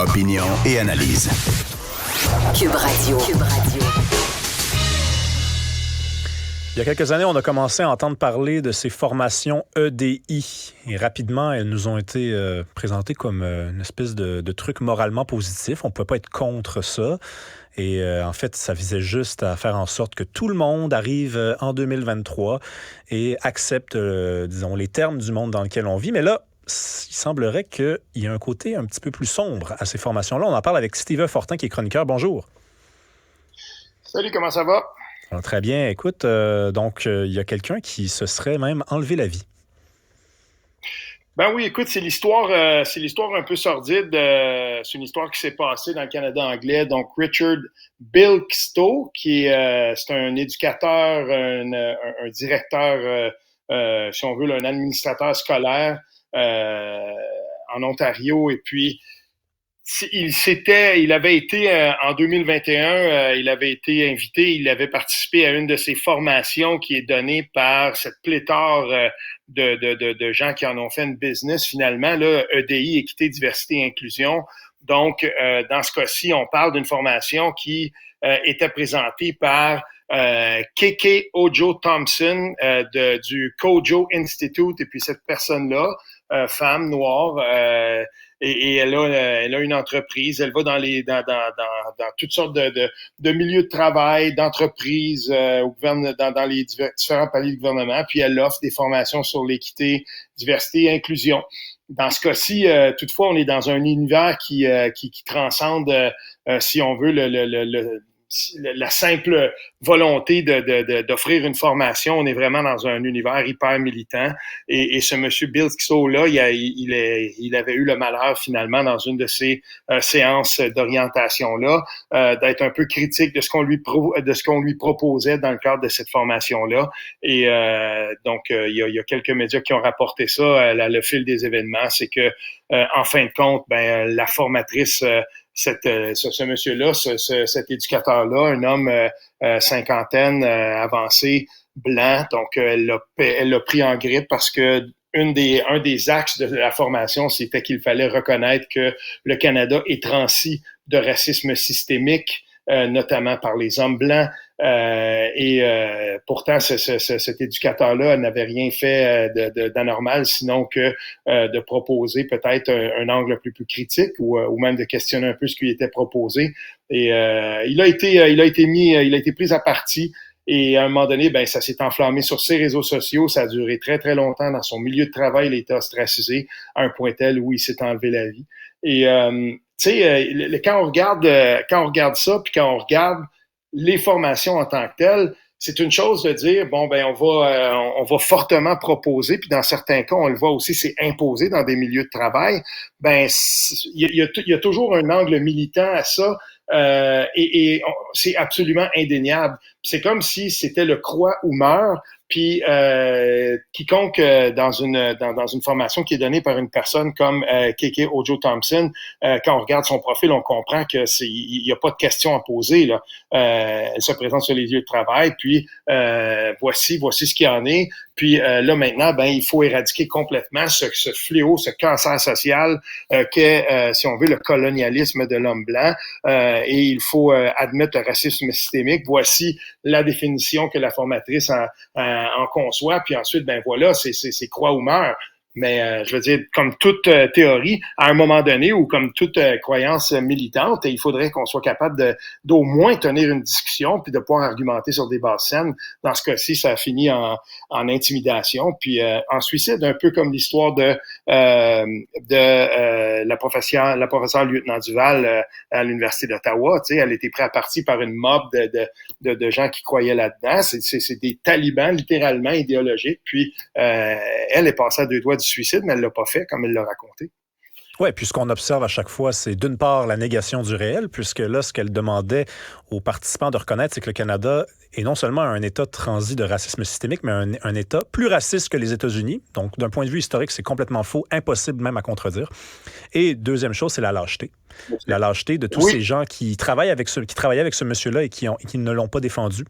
Opinion et analyse. Cube Radio. Cube Radio. Il y a quelques années, on a commencé à entendre parler de ces formations EDI. Et rapidement, elles nous ont été présentées comme une espèce de truc moralement positif. On ne pouvait pas être contre ça. Et en fait, ça visait juste à faire en sorte que tout le monde arrive en 2023 et accepte, disons, les termes du monde dans lequel on vit. Mais là, il semblerait qu'il y ait un côté un petit peu plus sombre à ces formations-là. On en parle avec Steve Fortin, qui est chroniqueur. Bonjour. Salut, comment ça va? Très bien. Écoute, il y a quelqu'un qui se serait même enlevé la vie. Ben oui, écoute, c'est l'histoire un peu sordide. C'est une histoire qui s'est passée dans le Canada anglais. Donc, Richard Bilkstow, c'est un éducateur, un directeur, si on veut, un administrateur scolaire en Ontario. Et puis, il avait été en 2021, il avait été invité, il avait participé à une de ces formations qui est donnée par cette pléthore de gens qui en ont fait une business finalement, là, EDI, Équité, Diversité et Inclusion. Donc, dans ce cas-ci, on parle d'une formation qui était présentée par Keke Ojo-Thompson du Kojo Institute, et puis cette personne-là, femme noire, et elle a une entreprise, elle va dans toutes sortes de milieux de travail, d'entreprises, dans les différents paliers de gouvernement, puis elle offre des formations sur l'équité, diversité et inclusion. Dans ce cas-ci, toutefois, on est dans un univers qui transcende, si on veut, la simple volonté d'offrir une formation. On est vraiment dans un univers hyper militant. Et ce monsieur Bilkstow-là, il avait eu le malheur, finalement, dans une de ces séances d'orientation-là, d'être un peu critique de ce qu'on lui proposait dans le cadre de cette formation-là. Et donc, il y a quelques médias qui ont rapporté ça, le fil des événements. C'est que, en fin de compte, la formatrice, ce monsieur-là, cet éducateur-là, un homme cinquantaine, avancé, blanc, donc elle l'a pris en grippe parce que un des axes de la formation, c'était qu'il fallait reconnaître que le Canada est transi de racisme systémique, notamment par les hommes blancs. Pourtant, cet éducateur-là n'avait rien fait d'anormal, sinon que de proposer peut-être un angle plus critique ou même de questionner un peu ce qui était proposé. Et il a été pris à partie. Et à un moment donné, ça s'est enflammé sur ses réseaux sociaux. Ça a duré très, très longtemps. Dans son milieu de travail, il a été ostracisé à un point tel où il s'est enlevé la vie. Et quand on regarde ça, puis quand on regarde les formations en tant que telles, c'est une chose de dire, on va fortement proposer, puis dans certains cas, on le voit aussi, c'est imposé dans des milieux de travail. Il y a toujours un angle militant à ça, et c'est absolument indéniable. C'est comme si c'était le croit ou meurt. Puis quiconque dans une formation qui est donnée par une personne comme Keke Ojo-Thompson, quand on regarde son profil, on comprend que il y a pas de questions à poser là. Elle se présente sur les lieux de travail, puis voici ce qu'il y en est. Puis là maintenant, il faut éradiquer complètement ce fléau, ce cancer social qu'est, si on veut, le colonialisme de l'homme blanc. Et il faut admettre le racisme systémique. Voici la définition que la formatrice en conçoit, puis ensuite, c'est croix ou meurt. Mais je veux dire, comme toute théorie, à un moment donné, ou comme toute croyance militante, il faudrait qu'on soit capable d'au moins tenir une discussion, puis de pouvoir argumenter sur des bases saines. Dans ce cas-ci, ça a fini en intimidation, puis en suicide, un peu comme l'histoire de la professeure lieutenant Duval à l'Université d'Ottawa. Tu sais, elle a été prise à partie par une mob de gens qui croyaient là-dedans. C'est des talibans, littéralement, idéologiques. Puis elle est passée à deux doigts du suicide, mais elle l'a pas fait, comme elle l'a raconté. Oui, puis ce qu'on observe à chaque fois, c'est d'une part la négation du réel, puisque là, ce qu'elle demandait aux participants de reconnaître, c'est que le Canada est non seulement un État transi de racisme systémique, mais un État plus raciste que les États-Unis. Donc, d'un point de vue historique, c'est complètement faux, impossible même à contredire. Et deuxième chose, c'est la lâcheté. La lâcheté de tous ces gens qui travaillaient avec ce monsieur-là et qui ne l'ont pas défendu.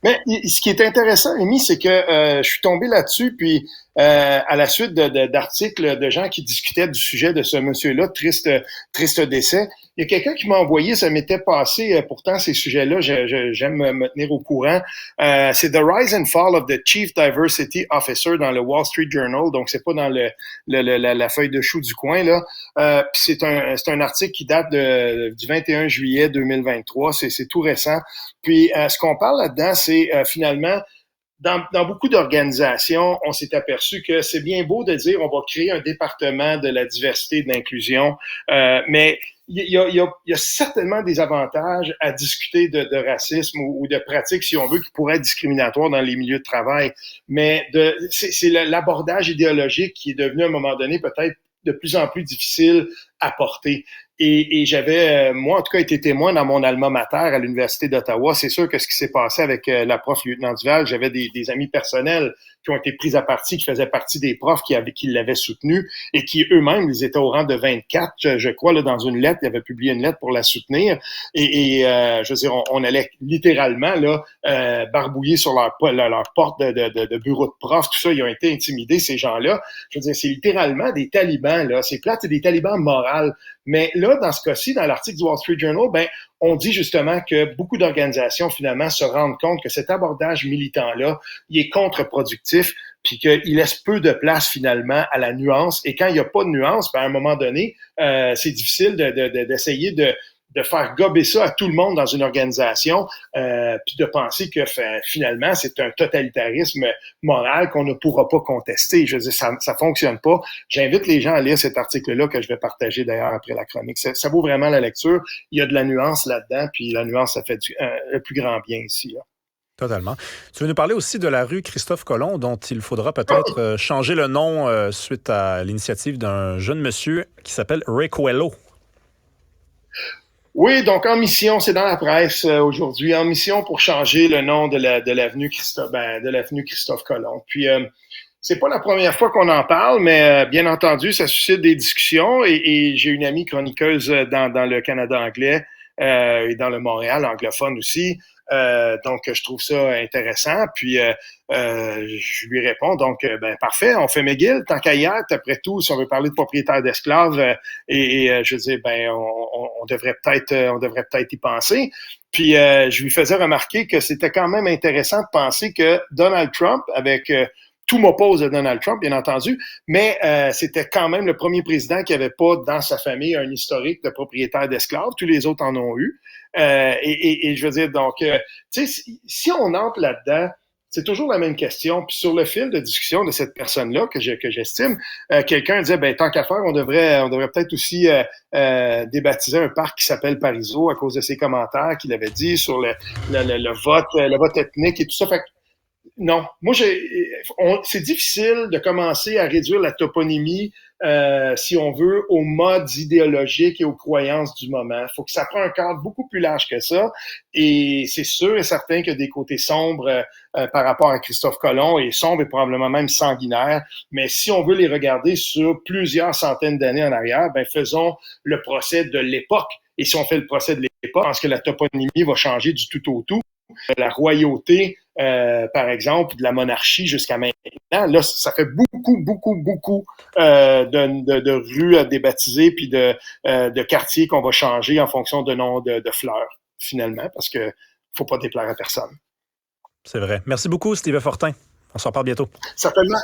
Mais ce qui est intéressant, Rémi, c'est que je suis tombé là-dessus, puis à la suite d'articles de gens qui discutaient du sujet de ce monsieur-là, triste décès. Il y a quelqu'un qui m'a envoyé, ça m'était passé, pourtant ces sujets-là, j'aime me tenir au courant. C'est The Rise and Fall of the Chief Diversity Officer dans le Wall Street Journal, donc c'est pas dans la feuille de chou du coin, là. Puis c'est un article qui date du 21 juillet 2023, c'est tout récent. Puis ce qu'on parle là-dedans, c'est finalement dans beaucoup d'organisations, on s'est aperçu que c'est bien beau de dire on va créer un département de la diversité et de l'inclusion, mais il y a certainement des avantages à discuter de racisme ou de pratiques, si on veut, qui pourraient être discriminatoires dans les milieux de travail. Mais c'est l'abordage idéologique qui est devenu à un moment donné peut-être de plus en plus difficile à porter. Et j'avais, moi, en tout cas, été témoin dans mon alma mater à l'Université d'Ottawa. C'est sûr que ce qui s'est passé avec la prof lieutenant Duval, j'avais des amis personnels qui ont été pris à partie, qui faisaient partie des profs qui l'avaient soutenu et qui eux-mêmes, ils étaient au rang de 24, je crois, là, dans une lettre. Ils avaient publié une lettre pour la soutenir. Et je veux dire, on allait littéralement là barbouiller sur leur porte de bureau de prof. Tout ça, ils ont été intimidés, ces gens-là. Je veux dire, c'est littéralement des talibans, là. C'est plate, c'est des talibans moraux. Mais là, dans ce cas-ci, dans l'article du Wall Street Journal, on dit justement que beaucoup d'organisations, finalement, se rendent compte que cet abordage militant-là, il est contre-productif, puis qu'il laisse peu de place, finalement, à la nuance. Et quand il n'y a pas de nuance, à un moment donné, c'est difficile d'essayer de faire gober ça à tout le monde dans une organisation, puis de penser que finalement, c'est un totalitarisme moral qu'on ne pourra pas contester. Je veux dire, ça fonctionne pas. J'invite les gens à lire cet article-là que je vais partager d'ailleurs après la chronique. Ça vaut vraiment la lecture. Il y a de la nuance là-dedans, puis la nuance, ça fait le plus grand bien ici, là. Totalement. Tu veux nous parler aussi de la rue Christophe-Colomb, dont il faudra peut-être changer le nom suite à l'initiative d'un jeune monsieur qui s'appelle Ray Coelho. Oui, donc en mission, c'est dans la presse aujourd'hui, en mission pour changer le nom de l'avenue Christophe Colomb. Puis c'est pas la première fois qu'on en parle, mais bien entendu, ça suscite des discussions et j'ai une amie chroniqueuse dans le Canada anglais et dans le Montréal anglophone aussi. Donc, je trouve ça intéressant. Puis, je lui réponds, donc, parfait, on fait McGill, tant qu'à y être. Après tout, si on veut parler de propriétaires d'esclaves, je veux dire, on devrait peut-être y penser. Puis, je lui faisais remarquer que c'était quand même intéressant de penser que Donald Trump, avec tout m'oppose à Donald Trump, bien entendu, mais c'était quand même le premier président qui n'avait pas dans sa famille un historique de propriétaire d'esclaves. Tous les autres en ont eu. Et je veux dire, donc, tu sais, si on entre là-dedans, c'est toujours la même question. Puis sur le fil de discussion de cette personne-là que j'estime, quelqu'un disait, tant qu'à faire, on devrait peut-être aussi débaptiser un parc qui s'appelle Parizeau à cause de ses commentaires qu'il avait dit sur le vote ethnique et tout ça. Fait que, non, moi c'est difficile de commencer à réduire la toponymie, si on veut, aux modes idéologiques et aux croyances du moment. Il faut que ça prenne un cadre beaucoup plus large que ça. Et c'est sûr et certain qu'il y a des côtés sombres par rapport à Christophe Colomb, et sombres et probablement même sanguinaires. Mais si on veut les regarder sur plusieurs centaines d'années en arrière, faisons le procès de l'époque. Et si on fait le procès de l'époque, je pense que la toponymie va changer du tout au tout. La royauté, par exemple, de la monarchie jusqu'à maintenant, là, ça fait beaucoup de rues à débaptiser puis de quartiers qu'on va changer en fonction de nom de fleurs, finalement, parce que faut pas déplaire à personne. C'est vrai. Merci beaucoup, Steve Fortin. On s'en parle bientôt. Certainement.